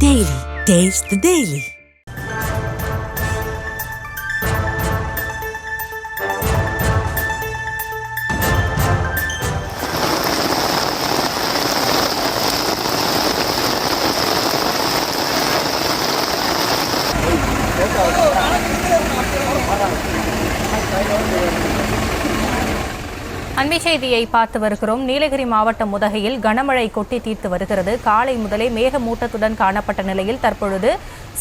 Daily. Taste the Daily. அண்மை செய்தியை பார்த்து வருகிறோம். நீலகிரி மாவட்டம் உதகையில் கனமழை கொட்டி தீர்த்து வருகிறது. காலை முதலே மேகமூட்டத்துடன் காணப்பட்ட நிலையில் தற்பொழுது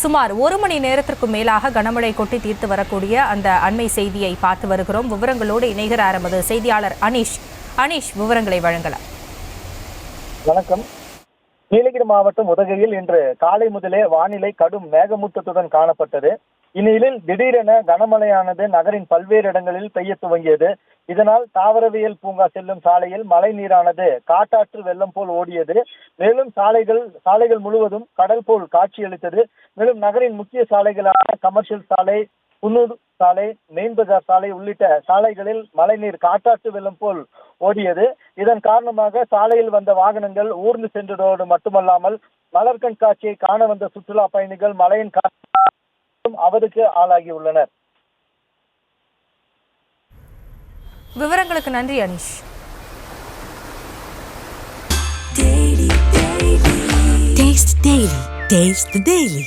சுமார் 1 மணி நேரத்திற்கு மேலாக கனமழை கொட்டி தீர்த்து வரக்கூடிய அந்த அண்மை செய்தியை பார்த்து வருகிறோம். விவரங்களோடு இணைகிறார் எமது செய்தியாளர் அனீஷ் விவரங்களை வழங்கலாம். வணக்கம். நீலகிரி மாவட்டம் உதகையில் இன்று காலை முதலே வானிலை கடும் மேகமூட்டத்துடன் காணப்பட்டது. இந்நிலையில் திடீரென கனமழையானது நகரின் பல்வேறு இடங்களில் பெய்ய துவங்கியது. இதனால் தாவரவியல் பூங்கா செல்லும் சாலையில் மழை நீரானது காட்டாற்று வெள்ளம் போல் ஓடியது. மேலும் சாலைகள் முழுவதும் கடல் போல் காட்சியளித்தது. மேலும் நகரின் முக்கிய சாலைகளான கமர்ஷியல் சாலை, குன்னூர் சாலை, மெயின் பஜார் சாலை உள்ளிட்ட சாலைகளில் மழைநீர் காட்டாற்று வெள்ளம் போல் ஓடியது. இதன் காரணமாக சாலையில் வந்த வாகனங்கள் ஊர்ந்து சென்றதோடு மட்டுமல்லாமல் மலர் கண்காட்சியை காண வந்த சுற்றுலா பயணிகள் மழையின் அவருக்கு ஆளாகியுள்ளனர். விவரங்களுக்கு நன்றி அனீஷ். Taste the Daily.